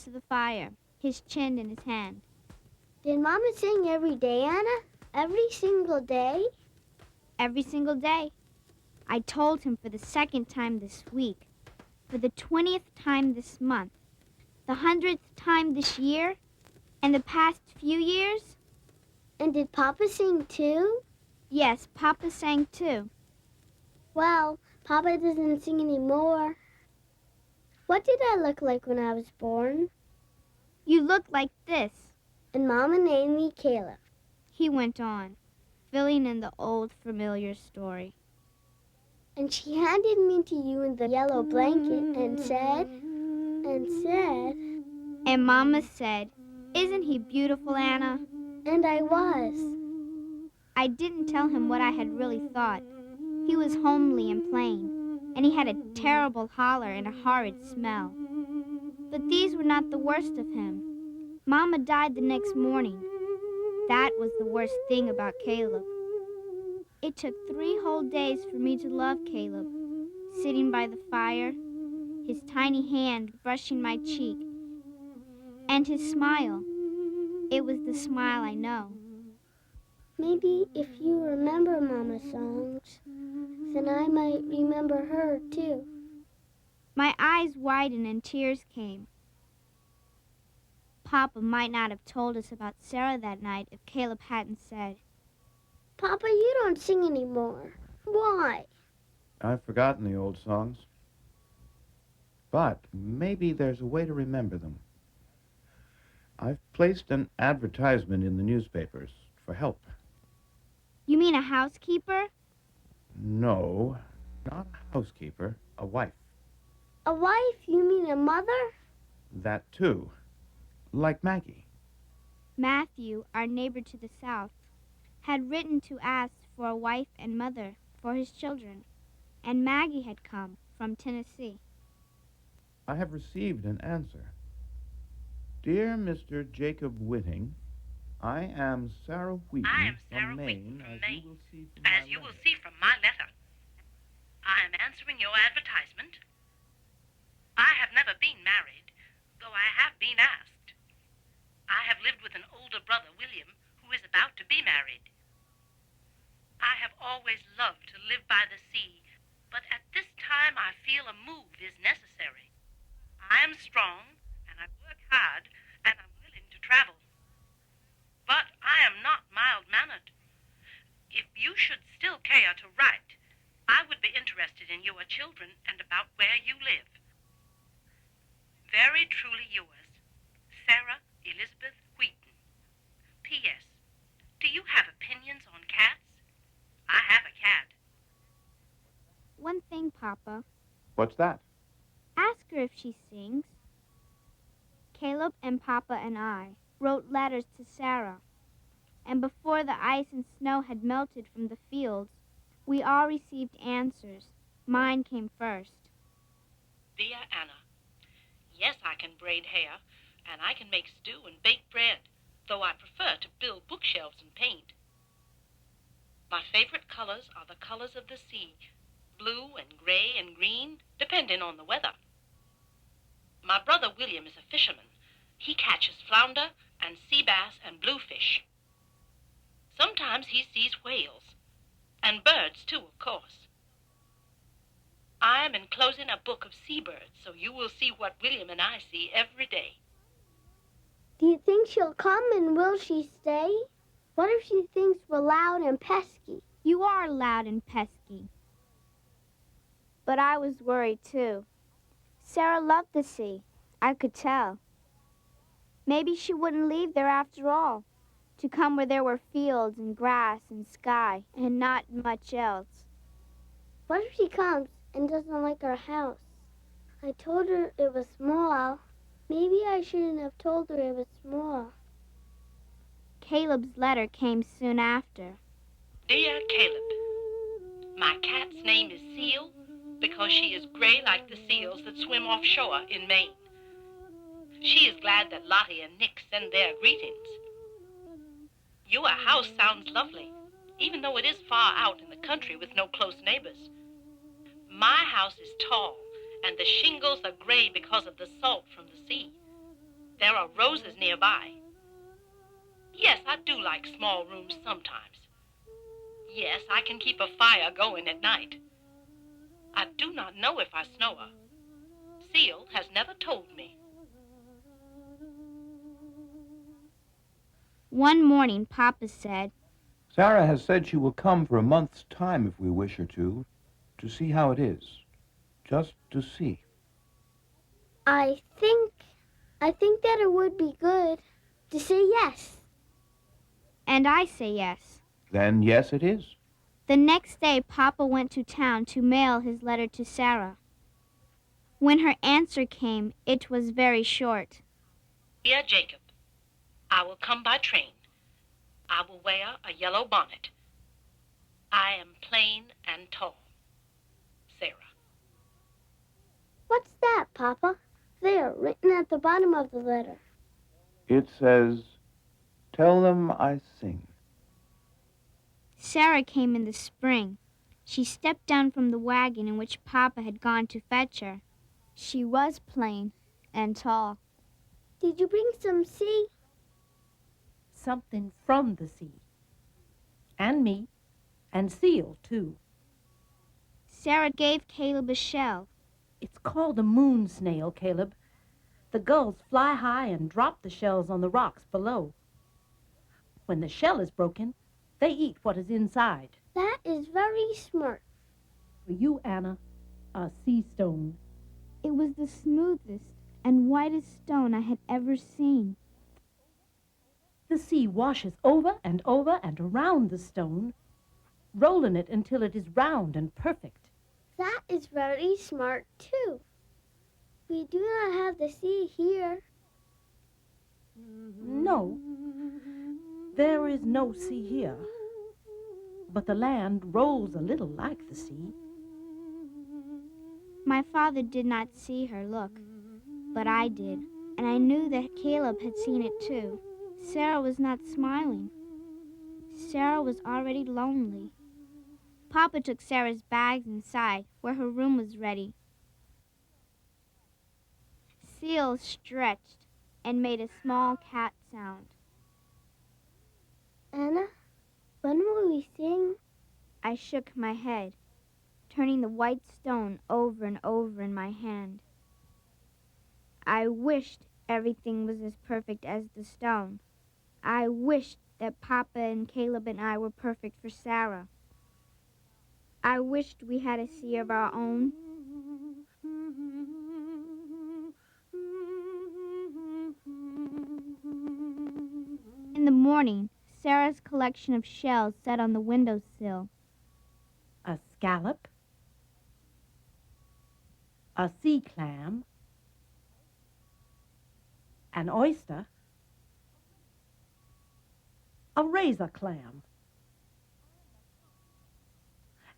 to the fire, his chin in his hand. Did Mama sing every day, Anna? Every single day? Every single day. I told him for the second time this week, for the 20th time this month, the 100th time this year, and the past few years. And did Papa sing too? Yes, Papa sang too. Well, Papa doesn't sing anymore. What did I look like when I was born? You look like this. And Mama named me Caleb. He went on, filling in the old familiar story. And she handed me to you in the yellow blanket and said... And Mama said, "Isn't he beautiful, Anna?" And I was. I didn't tell him what I had really thought. He was homely and plain, and he had a terrible holler and a horrid smell. But these were not the worst of him. Mama died the next morning. That was the worst thing about Caleb. It took 3 whole days for me to love Caleb, sitting by the fire, his tiny hand brushing my cheek, and his smile. It was the smile I know. Maybe if you remember Mama's songs, then I might remember her too. My eyes widened and tears came. Papa might not have told us about Sarah that night if Caleb hadn't said, "Papa, you don't sing anymore. Why?" I've forgotten the old songs. But maybe there's a way to remember them. I've placed an advertisement in the newspapers for help. "You mean a housekeeper?" No, not a housekeeper, a wife. A wife? You mean a mother? That too. Like Maggie. Matthew, our neighbor to the south, had written to ask for a wife and mother for his children, and Maggie had come from Tennessee. I have received an answer. Dear Mr. Jacob Whitting, I am Sarah Wheaton from Maine, as you will see from my letter. I am answering your advertisement. I have never been married, though I have been asked. I have lived with an older brother, William, who is about to be married. I have always loved to live by the sea, but at this time I feel a move is necessary. I am strong, and I work hard, and I'm willing to travel. But I am not mild-mannered. If you should still care to write, I would be interested in your children and about where you live. Very truly yours, Sarah Elizabeth Wheaton. P.S. Do you have opinions on cats? I have a cat. One thing, Papa. What's that? Ask her if she sings. Caleb and Papa and I wrote letters to Sarah, and before the ice and snow had melted from the fields, we all received answers. Mine came first. Dear Anna, yes, I can braid hair, and I can make stew and bake bread, though I prefer to build bookshelves and paint. My favorite colors are the colors of the sea, blue and gray and green, depending on the weather. My brother William is a fisherman. He catches flounder and sea bass and bluefish. Sometimes he sees whales, and birds too, of course. I am enclosing a book of seabirds, so you will see what William and I see every day. Do you think she'll come, and will she stay? What if she thinks we're loud and pesky? You are loud and pesky. But I was worried, too. Sarah loved the sea. I could tell. Maybe she wouldn't leave there after all, to come where there were fields and grass and sky and not much else. What if she comes and doesn't like our house? I told her it was small. Maybe I shouldn't have told her it was small. Caleb's letter came soon after. Dear Caleb, my cat's name is Seal because she is gray like the seals that swim offshore in Maine. She is glad that Lottie and Nick send their greetings. Your house sounds lovely, even though it is far out in the country with no close neighbors. My house is tall, and the shingles are gray because of the salt from the sea. There are roses nearby. Yes, I do like small rooms sometimes. Yes, I can keep a fire going at night. I do not know if I snow her. Seal has never told me. One morning, Papa said, Sarah has said she will come for a month's time if we wish her to see how it is. Just to see. I think that it would be good to say yes. and I say yes. Then yes, it is. The next day, Papa went to town to mail his letter to Sarah. When her answer came, it was very short. Dear Jacob, I will come by train. I will wear a yellow bonnet. I am plain and tall. Sarah. What's that, Papa? There, written at the bottom of the letter. It says, tell them I sing. Sarah came in the spring. She stepped down from the wagon in which Papa had gone to fetch her. She was plain and tall. Did you bring some sea? Something from the sea. And me. And Seal, too. Sarah gave Caleb a shell. It's called a moon snail, Caleb. The gulls fly high and drop the shells on the rocks below. When the shell is broken, they eat what is inside. That is very smart. For you, Anna, a sea stone. It was the smoothest and whitest stone I had ever seen. The sea washes over and around the stone, rolling it until it is round and perfect. That is very smart, too. We do not have the sea here. No, there is no sea here. But the land rolls a little like the sea. My father did not see her look, but I did, and I knew that Caleb had seen it too. Sarah was not smiling. Sarah was already lonely. Papa took Sarah's bags inside, where her room was ready. Seal stretched and made a small cat sound. Anna, when will we sing? I shook my head, turning the white stone over and over in my hand. I wished everything was as perfect as the stone. I wished that Papa and Caleb and I were perfect for Sarah. I wished we had a sea of our own. In the morning, Sarah's collection of shells sat on the windowsill. A scallop, a sea clam, an oyster, a razor clam,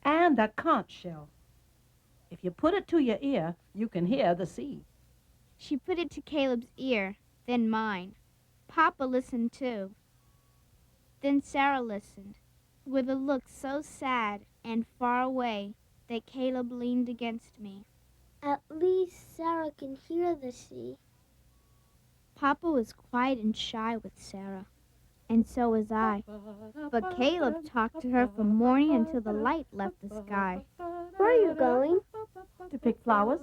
and a conch shell. If you put it to your ear, you can hear the sea. She put it to Caleb's ear, then mine. Papa listened too. Then Sarah listened, with a look so sad and far away that Caleb leaned against me. At least Sarah can hear the sea. Papa was quiet and shy with Sarah, and so was I. But Caleb talked to her from morning until the light left the sky. Where are you going? To pick flowers,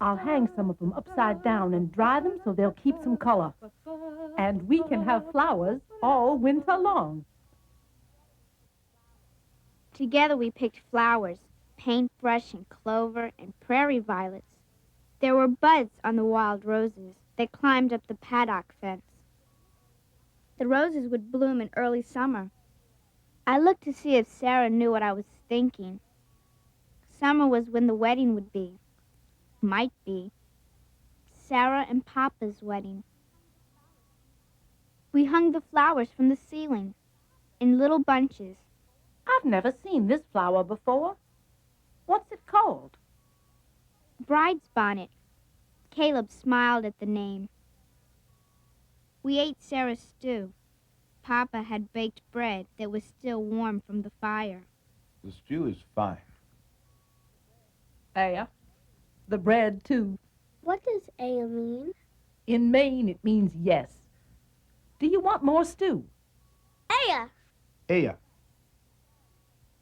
I'll hang some of them upside down and dry them so they'll keep some color. And we can have flowers all winter long. Together we picked flowers, paintbrush and clover and prairie violets. There were buds on the wild roses that climbed up the paddock fence. The roses would bloom in early summer. I looked to see if Sarah knew what I was thinking. Summer was when the wedding would be. Might be. Sarah and Papa's wedding. We hung the flowers from the ceiling in little bunches. I've never seen this flower before. What's it called? Bride's bonnet. Caleb smiled at the name. We ate Sarah's stew. Papa had baked bread that was still warm from the fire. The stew is fine. Aya. The bread, too. What does Aya mean? In Maine, it means yes. Do you want more stew? Aya! Aya.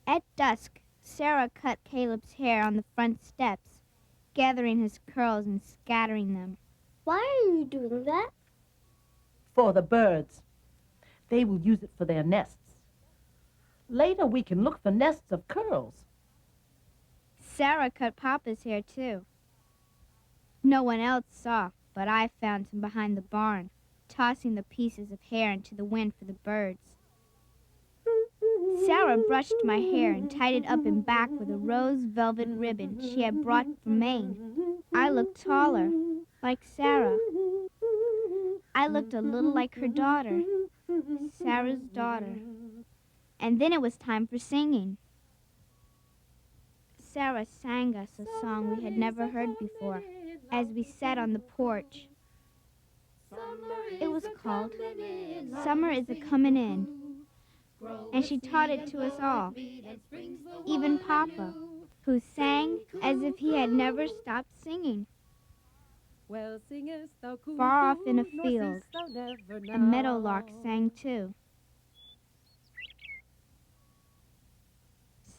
At dusk, Sarah cut Caleb's hair on the front steps, gathering his curls and scattering them. Why are you doing that? For the birds. They will use it for their nests. Later, we can look for nests of curls. Sarah cut Papa's hair, too. No one else saw, but I found him behind the barn, tossing the pieces of hair into the wind for the birds. Sarah brushed my hair and tied it up in back with a rose velvet ribbon she had brought from Maine. I looked taller, like Sarah. I looked a little like her daughter, Sarah's daughter. And then it was time for singing. Sarah sang us a song we had never heard before as we sat on the porch. It was called Summer is a Comin' In, and she taught it to us all, even Papa, who sang as if he had never stopped singing. Far off in a field, a meadowlark sang too.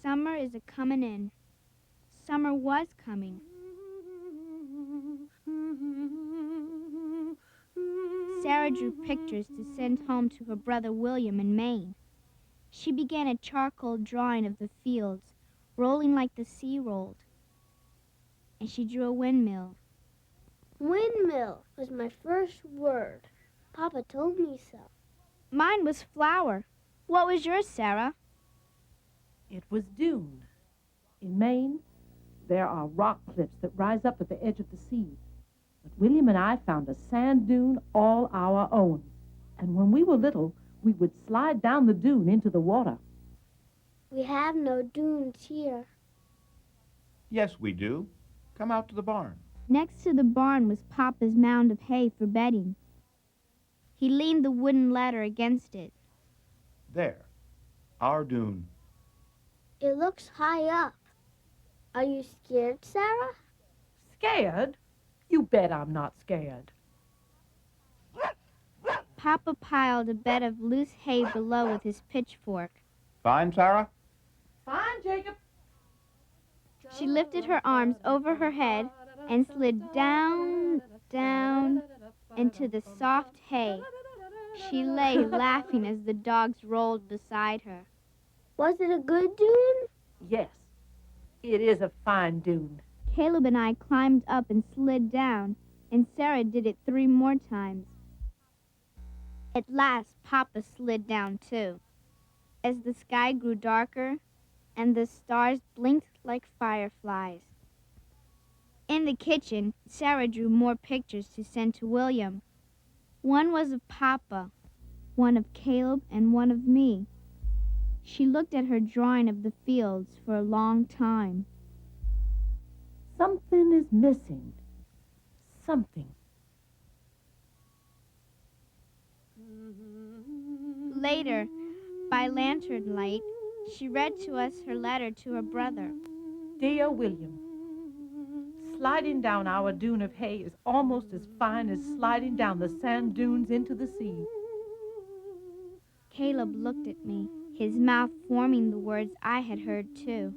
Summer is a comin' in. Summer was coming. Sarah drew pictures to send home to her brother William in Maine. She began a charcoal drawing of the fields, rolling like the sea rolled. And she drew a windmill. Windmill was my first word. Papa told me so. Mine was flower. What was yours, Sarah? It was dune. In Maine, there are rock cliffs that rise up at the edge of the sea. But William and I found a sand dune all our own. And when we were little, we would slide down the dune into the water. We have no dunes here. Yes, we do. Come out to the barn. Next to the barn was Papa's mound of hay for bedding. He leaned the wooden ladder against it. There. Our dune. It looks high up. Are you scared, Sarah? Scared? You bet I'm not scared. Papa piled a bed of loose hay below with his pitchfork. Fine, Sarah? Fine, Jacob. She lifted her arms over her head and slid down, down into the soft hay. She lay laughing as the dogs rolled beside her. Was it a good dune? Yes, it is a fine dune. Caleb and I climbed up and slid down, and Sarah did it 3 more times. At last, Papa slid down too. As the sky grew darker and the stars blinked like fireflies. In the kitchen, Sarah drew more pictures to send to William. One was of Papa, one of Caleb, and one of me. She looked at her drawing of the fields for a long time. Something is missing. Something. Later, by lantern light, she read to us her letter to her brother. Dear William, sliding down our dune of hay is almost as fine as sliding down the sand dunes into the sea. Caleb looked at me, his mouth forming the words I had heard too.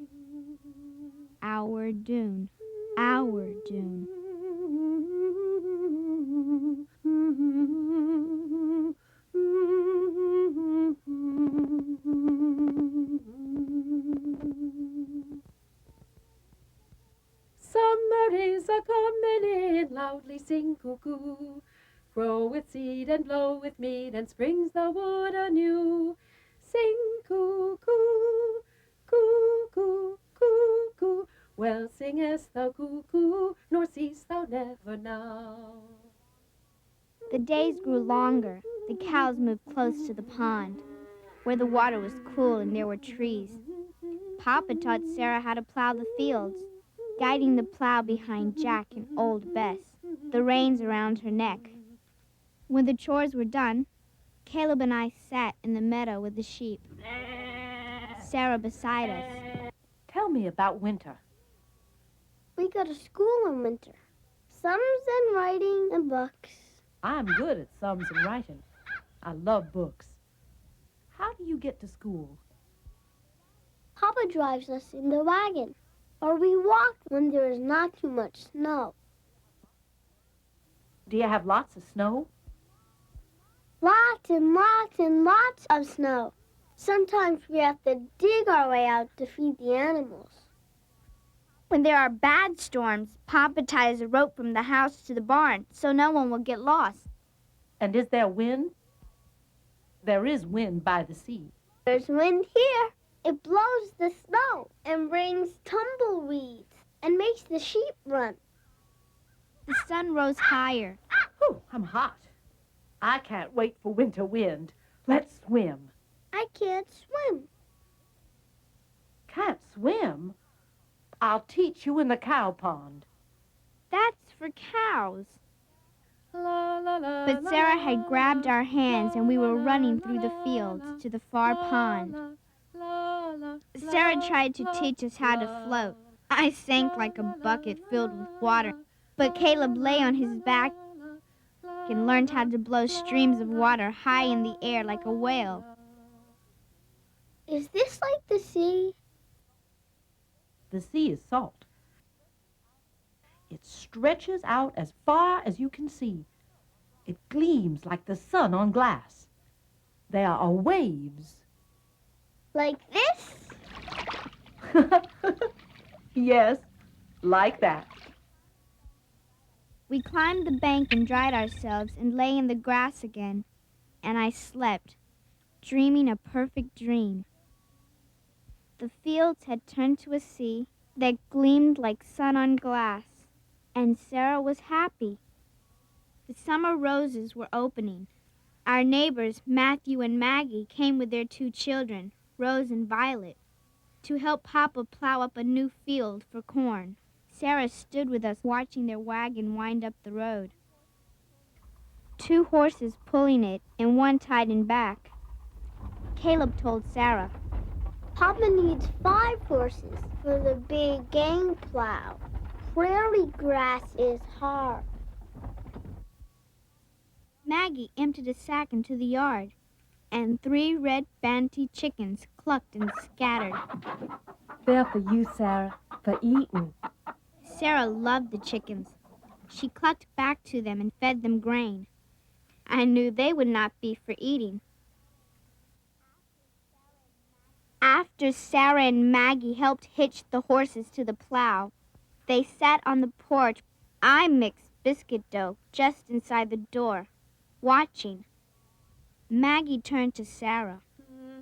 Our dune, our dune. Summer is a-comin' in, loudly sing cuckoo. Grow with seed and blow with mead, and spring's the wood anew. Sing cuckoo, cuckoo, cuckoo. Well singest thou cuckoo, nor cease thou never now. The days grew longer. The cows moved close to the pond, where the water was cool and there were trees. Papa taught Sarah how to plow the fields, guiding the plow behind Jack and old Bess, the reins around her neck. When the chores were done, Caleb and I sat in the meadow with the sheep, Sarah beside us. Tell me about winter. We go to school in winter. Summer's in writing and books. I'm good at sums and writing. I love books. How do you get to school? Papa drives us in the wagon, or we walk when there is not too much snow. Do you have lots of snow? Lots and lots and lots of snow. Sometimes we have to dig our way out to feed the animals. When there are bad storms, Papa ties a rope from the house to the barn so no one will get lost. And is there wind? There is wind by the sea. There's wind here. It blows the snow and brings tumbleweeds and makes the sheep run. The sun rose higher. Whew, I'm hot. I can't wait for winter wind. Let's swim. I can't swim. Can't swim? I'll teach you in the cow pond. That's for cows. La, la, la, But Sarah had grabbed our hands and we were running through the fields to the far pond. Sarah tried to teach us how to float. I sank like a bucket filled with water, but Caleb lay on his back and learned how to blow streams of water high in the air like a whale. Is this like the sea? The sea is salt. It stretches out as far as you can see. It gleams like the sun on glass. There are waves. Like this? Yes, like that. We climbed the bank and dried ourselves and lay in the grass again, and I slept, dreaming a perfect dream. The fields had turned to a sea that gleamed like sun on glass, and Sarah was happy. The summer roses were opening. Our neighbors, Matthew and Maggie, came with their 2 children, Rose and Violet, to help Papa plow up a new field for corn. Sarah stood with us watching their wagon wind up the road. 2 horses pulling it and one tied in back. Caleb told Sarah, Papa needs 5 horses for the big gang plow. Prairie grass is hard. Maggie emptied a sack into the yard, and 3 red banty chickens clucked and scattered. They're for you, Sarah, for eating. Sarah loved the chickens. She clucked back to them and fed them grain. I knew they would not be for eating. After Sarah and Maggie helped hitch the horses to the plow, they sat on the porch. I mixed biscuit dough just inside the door, watching. Maggie turned to Sarah.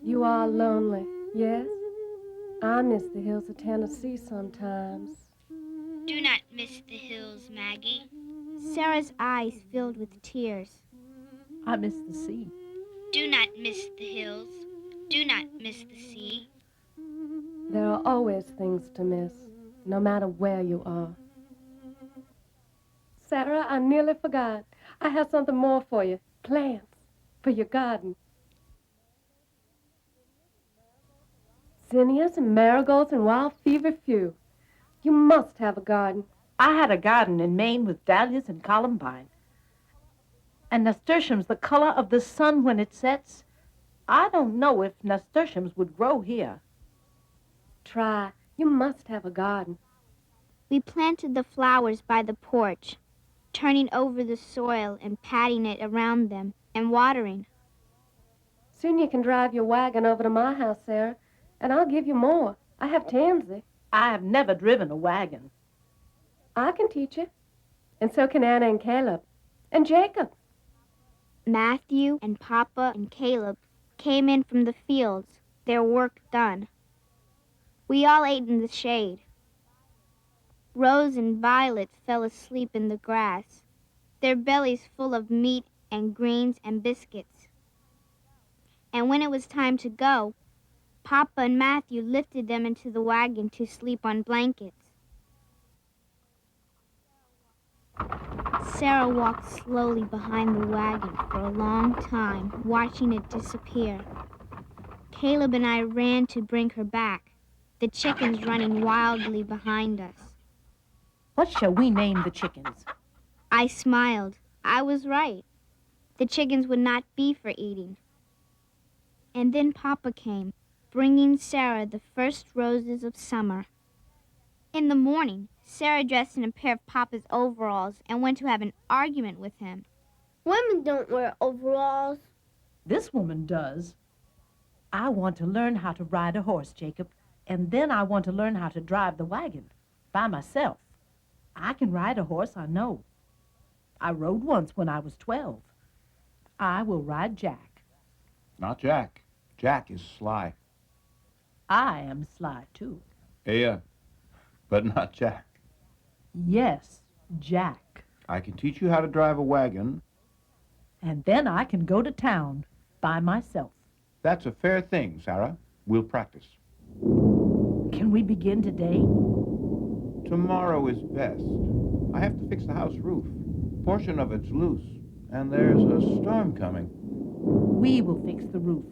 You are lonely, yes? I miss the hills of Tennessee sometimes. Do not miss the hills, Maggie. Sarah's eyes filled with tears. I miss the sea. Do not miss the hills. Do not miss the sea. There are always things to miss, no matter where you are. Sarah, I nearly forgot. I have something more for you. Plants for your garden. Zinnias and marigolds and wild feverfew. You must have a garden. I had a garden in Maine with dahlias and columbine. And nasturtiums the color of the sun when it sets. I don't know if nasturtiums would grow here. Try. You must have a garden. We planted the flowers by the porch, turning over the soil and patting it around them and watering. Soon you can drive your wagon over to my house, Sarah, and I'll give you more. I have tansy. I have never driven a wagon. I can teach you. And so can Anna and Caleb. And Jacob. Matthew and Papa and Caleb came in from the fields, their work done. We all ate in the shade. Rose and Violet fell asleep in the grass, their bellies full of meat and greens and biscuits. And when it was time to go, Papa and Matthew lifted them into the wagon to sleep on blankets. Sarah walked slowly behind the wagon for a long time, watching it disappear. Caleb and I ran to bring her back, the chickens running wildly behind us. What shall we name the chickens? I smiled. I was right. The chickens would not be for eating. And then Papa came, bringing Sarah the first roses of summer. In the morning, Sarah dressed in a pair of Papa's overalls and went to have an argument with him. Women don't wear overalls. This woman does. I want to learn how to ride a horse, Jacob, and then I want to learn how to drive the wagon by myself. I can ride a horse, I know. I rode once when I was 12. I will ride Jack. Not Jack. Jack is sly. I am sly, too. Yeah, but not Jack. Yes, Jack. I can teach you how to drive a wagon. And then I can go to town by myself. That's a fair thing, Sarah. We'll practice. Can we begin today? Tomorrow is best. I have to fix the house roof. A portion of it's loose, and there's a storm coming. We will fix the roof.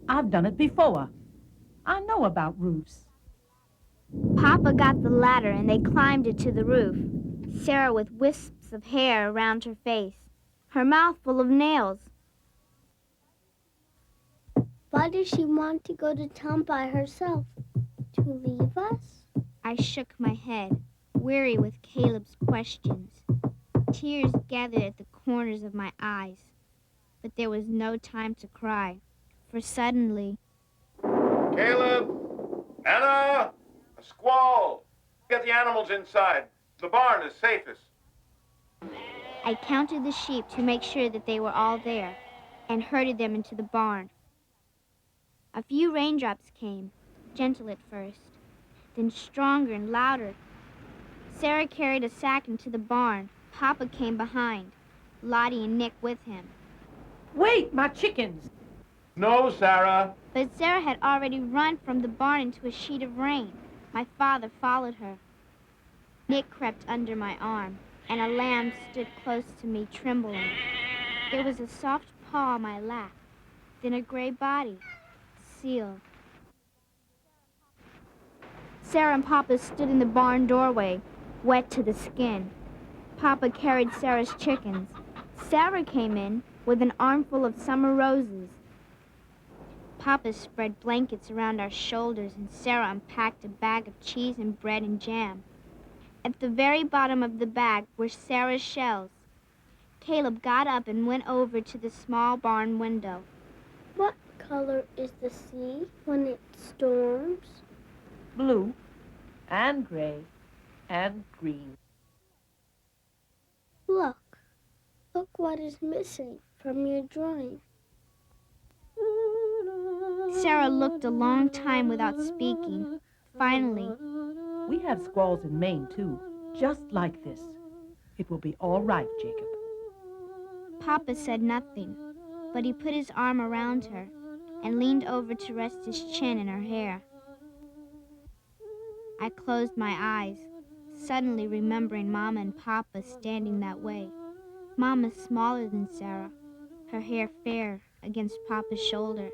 I've done it before. I know about roofs. Papa got the ladder and they climbed it to the roof. Sarah with wisps of hair around her face, her mouth full of nails. Why does she want to go to town by herself? To leave us? I shook my head, weary with Caleb's questions. Tears gathered at the corners of my eyes. But there was no time to cry, for suddenly... Caleb! Anna! A squall! Get the animals inside. The barn is safest. I counted the sheep to make sure that they were all there, and herded them into the barn. A few raindrops came, gentle at first, then stronger and louder. Sarah carried a sack into the barn. Papa came behind, Lottie and Nick with him. Wait, my chickens! No, Sarah. But Sarah had already run from the barn into a sheet of rain. My father followed her. Nick crept under my arm, and a lamb stood close to me, trembling. There was a soft paw on my lap, then a gray body, sealed. Sarah and Papa stood in the barn doorway, wet to the skin. Papa carried Sarah's chickens. Sarah came in with an armful of summer roses. Papa spread blankets around our shoulders, and Sarah unpacked a bag of cheese and bread and jam. At the very bottom of the bag were Sarah's shells. Caleb got up and went over to the small barn window. What color is the sea when it storms? Blue and gray and green. Look what is missing from your drawing. Sarah looked a long time without speaking. Finally, We have squalls in Maine, too, just like this. It will be all right, Jacob. Papa said nothing, but he put his arm around her and leaned over to rest his chin in her hair. I closed my eyes, suddenly remembering Mama and Papa standing that way. Mama smaller than Sarah, her hair fair against Papa's shoulder.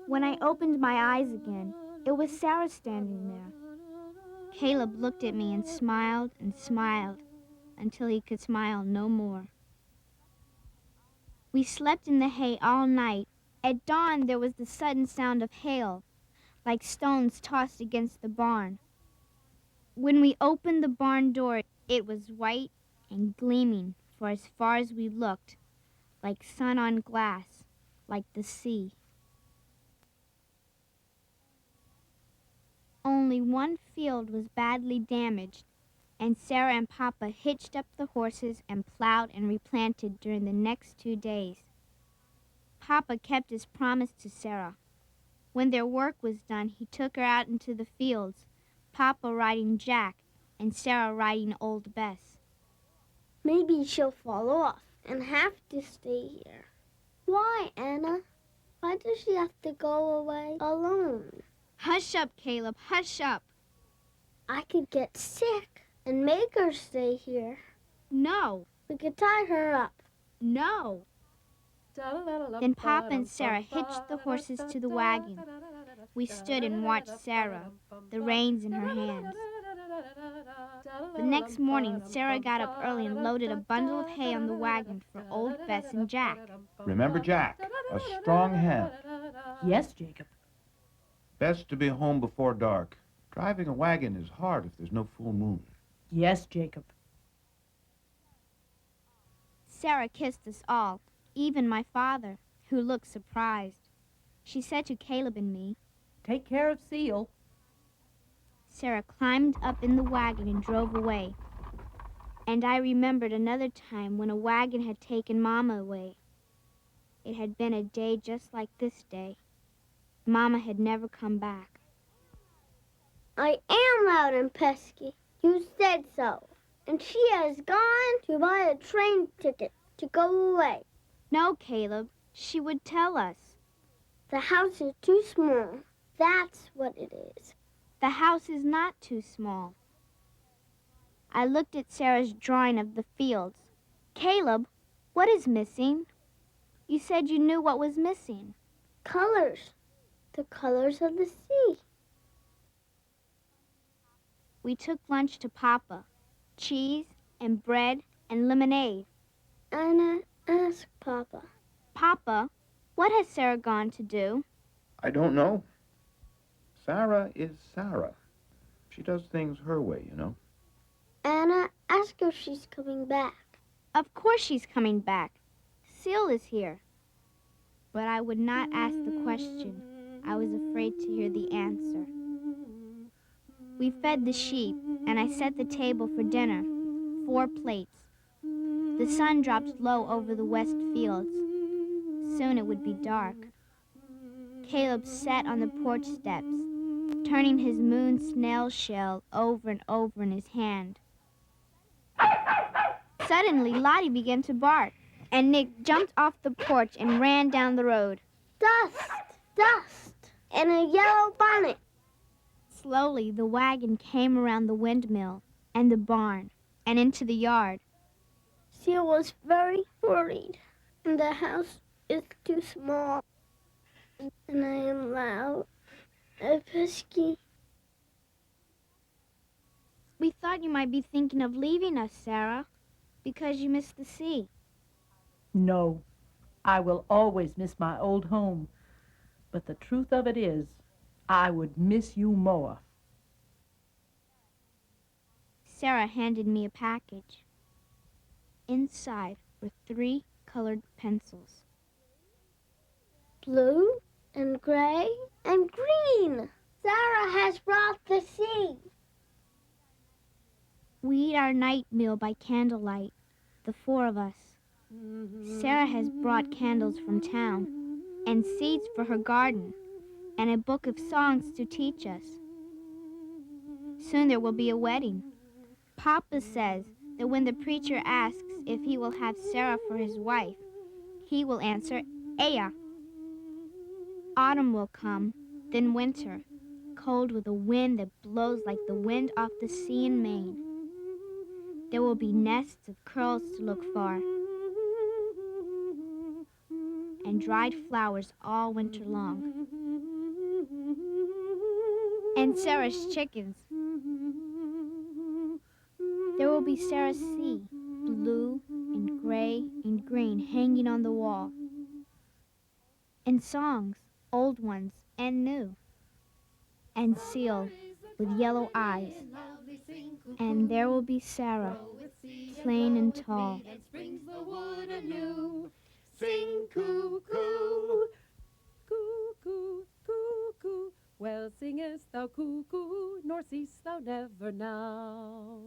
When I opened my eyes again, it was Sarah standing there. Caleb looked at me and smiled until he could smile no more. We slept in the hay all night. At dawn, there was the sudden sound of hail, like stones tossed against the barn. When we opened the barn door, it was white and gleaming for as far as we looked, like sun on glass, like the sea. Only one field was badly damaged, and Sarah and Papa hitched up the horses and plowed and replanted during the next 2 days. Papa kept his promise to Sarah. When their work was done, he took her out into the fields, Papa riding Jack and Sarah riding Old Bess. Maybe she'll fall off and have to stay here. Why, Anna? Why does she have to go away alone? Hush up, Caleb, hush up. I could get sick and make her stay here. No, We could tie her up. no. Then Papa and Sarah hitched the horses to the wagon. We stood and watched Sarah, the reins in her hands. The next morning, Sarah got up early and loaded a bundle of hay on the wagon for old Bess and Jack. Remember Jack, a strong hand. Yes, Jacob. Best to be home before dark. Driving a wagon is hard if there's no full moon. Yes, Jacob. Sarah kissed us all, even my father, who looked surprised. She said to Caleb and me, Take care of Seal. Sarah climbed up in the wagon and drove away. And I remembered another time when a wagon had taken Mama away. It had been a day just like this day. Mama had never come back. I am loud and pesky. You said so. And she has gone to buy a train ticket to go away. No, Caleb, she would tell us. The house is too small. That's what it is. The house is not too small. I looked at Sarah's drawing of the fields. Caleb, what is missing? You said you knew what was missing. Colors. The colors of the sea. We took lunch to Papa. Cheese and bread and lemonade. Anna asked Papa. Papa, what has Sarah gone to do? I don't know. Sarah is Sarah. She does things her way, you know. Anna asked if she's coming back. Of course she's coming back. Seal is here. But I would not ask the question. I was afraid to hear the answer. We fed the sheep, and I set the table for dinner, 4 plates. The sun dropped low over the west fields. Soon it would be dark. Caleb sat on the porch steps, turning his moon snail shell over and over in his hand. Suddenly, Lottie began to bark, and Nick jumped off the porch and ran down the road. Dust! Dust! And a yellow bonnet. Slowly, the wagon came around the windmill and the barn and into the yard. Seal was very worried. And the house is too small. And I am loud and pesky. We thought you might be thinking of leaving us, Sarah, because you miss the sea. No, I will always miss my old home. But the truth of it is, I would miss you more. Sarah handed me a package. Inside were 3 colored pencils. Blue and gray and green. Sarah has brought the sea. We eat our night meal by candlelight, the 4 of us. Sarah has brought candles from town, and seeds for her garden, and a book of songs to teach us. Soon there will be a wedding. Papa says that when the preacher asks if he will have Sarah for his wife, he will answer, Aya. Autumn will come, then winter, cold with a wind that blows like the wind off the sea in Maine. There will be nests of curls to look for, and dried flowers all winter long. And Sarah's chickens. There will be Sarah's sea, blue and gray and green, hanging on the wall. And songs, old ones and new. And Seal with yellow eyes. And there will be Sarah, plain and tall. Sing cuckoo, cuckoo, cuckoo. Well singest thou cuckoo, nor cease thou never now.